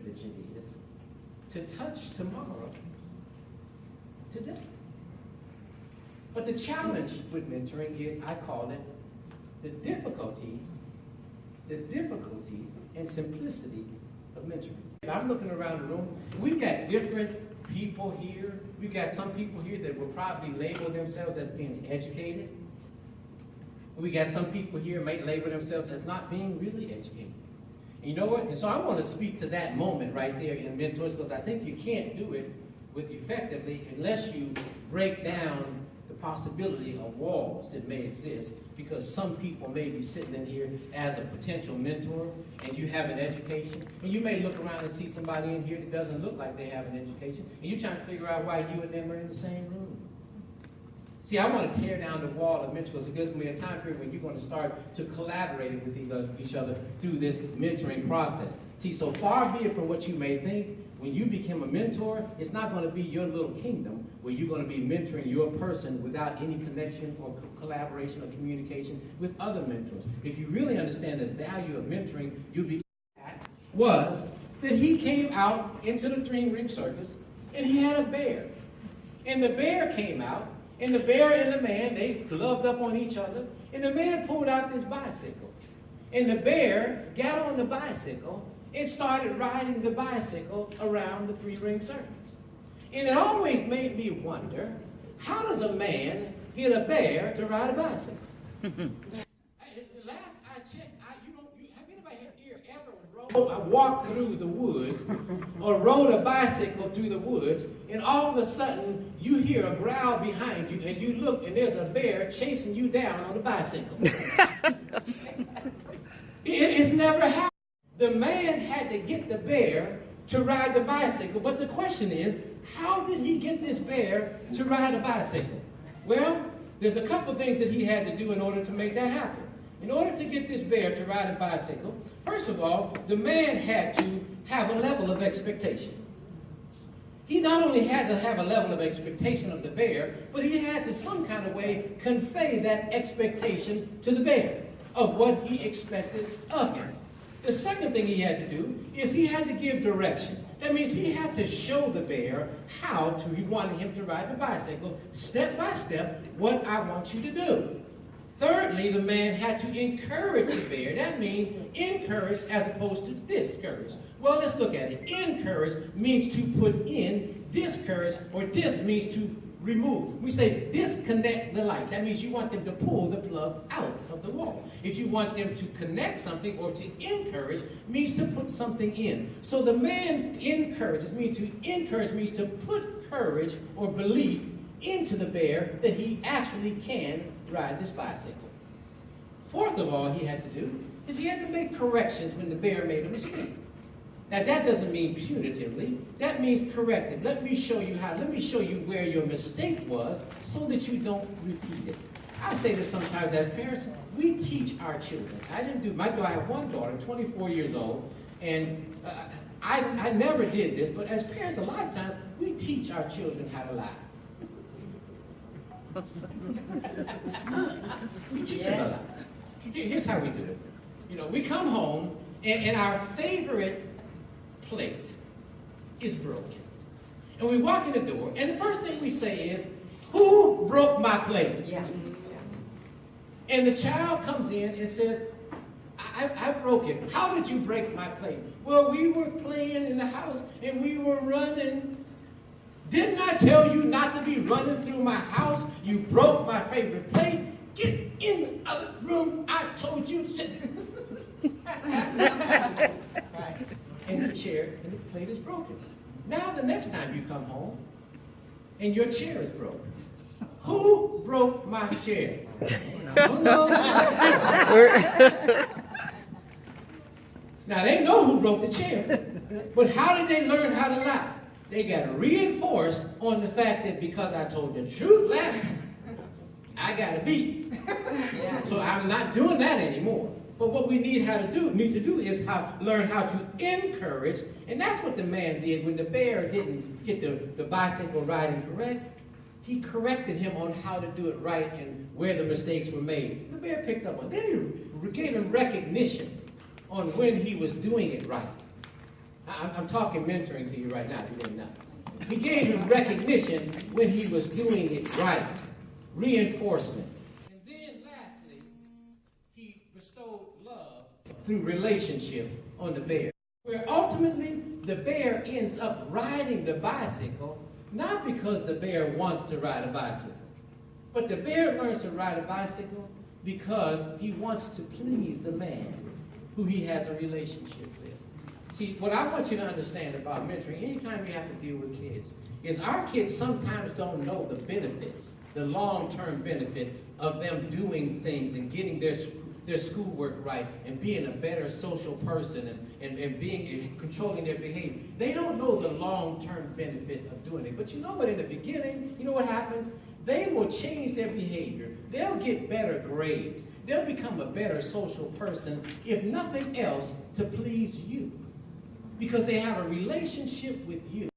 privilege it is to touch tomorrow today. But the challenge with mentoring is, I call it the difficulty and simplicity of mentoring. And I'm looking around the room, we've got different people here. We've got some people here that will probably label themselves as being educated. We got some people here might label themselves as not being really educated. And you know what? And so I want to speak to that moment right there in mentors, because I think you can't do it effectively unless you break down the possibility of walls that may exist, because some people may be sitting in here as a potential mentor and you have an education, and you may look around and see somebody in here that doesn't look like they have an education, and you're trying to figure out why you and them are in the same room. See, I want to tear down the wall of mentoring, because it gives me a time period when you're going to start to collaborate with each other through this mentoring process. See, so far be it from what you may think, when you become a mentor, it's not going to be your little kingdom where you're going to be mentoring your person without any connection or collaboration or communication with other mentors. If you really understand the value of mentoring, you'll be was that he came out into the three-ring circus and he had a bear. And the bear came out, and the bear and the man, they gloved up on each other, and the man pulled out this bicycle. And the bear got on the bicycle and started riding the bicycle around the three-ring circus. And it always made me wonder, how does a man get a bear to ride a bicycle? Last I checked, have anybody here ever walked through the woods or rode a bicycle through the woods, and all of a sudden you hear a growl behind you, and you look and there's a bear chasing you down on a bicycle? It's never happened. The man had to get the bear to ride the bicycle, but the question is, how did he get this bear to ride a bicycle? Well, there's a couple things that he had to do in order to make that happen. In order to get this bear to ride a bicycle, first of all, the man had to have a level of expectation. He not only had to have a level of expectation of the bear, but he had to some kind of way convey that expectation to the bear of what he expected of him. The second thing he had to do is he had to give direction. That means he had to show the bear he wanted him to ride the bicycle, step by step, what I want you to do. Thirdly, the man had to encourage the bear. That means encourage as opposed to discourage. Well, let's look at it. Encourage means to put in, discourage, or dis means to remove. We say disconnect the light. That means you want them to pull the plug out of the wall. If you want them to connect something or to encourage, means to put something in. So the man encourages, means to put courage or belief into the bear that he actually can ride this bicycle. Fourth of all he had to do is he had to make corrections when the bear made a mistake. Now that doesn't mean punitively, that means corrective. Let me show you where your mistake was so that you don't repeat it. I say this sometimes as parents, we teach our children. I have one daughter, 24 years old, and I never did this, but as parents, a lot of times, we teach our children how to lie. We teach them a lie. Here's how we do it. We come home, and our favorite plate is broken. And we walk in the door, and the first thing we say is, who broke my plate? Yeah. And the child comes in and says, I broke it. How did you break my plate? Well, we were playing in the house, and we were running. Didn't I tell you not to be running through my house? You broke my favorite plate. Get in the other room. I told you to sit. Right. And the plate is broken. Now the next time you come home and your chair is broken. Who broke my chair? Now they know who broke the chair, but how did they learn how to lie? They got reinforced on the fact that because I told the truth last time, I got a beat. So I'm not doing that anymore. But what we need to do is learn how to encourage, and that's what the man did when the bear didn't get the bicycle riding correct. He corrected him on how to do it right and where the mistakes were made. The bear picked up on it. Then he gave him recognition on when he was doing it right. I'm talking mentoring to you right now, if you didn't know. He gave him recognition when he was doing it right. Reinforcement. And then lastly, he bestowed love through relationship on the bear. Where ultimately the bear ends up riding the bicycle, not because the bear wants to ride a bicycle, but the bear learns to ride a bicycle because he wants to please the man who he has a relationship with. See, what I want you to understand about mentoring, anytime you have to deal with kids, is our kids sometimes don't know the benefits, the long-term benefit of them doing things and getting their schoolwork right and being a better social person and controlling their behavior. They don't know the long-term benefits of doing it. But you know what, in the beginning, you know what happens? They will change their behavior. They'll get better grades. They'll become a better social person, if nothing else, to please you. Because they have a relationship with you.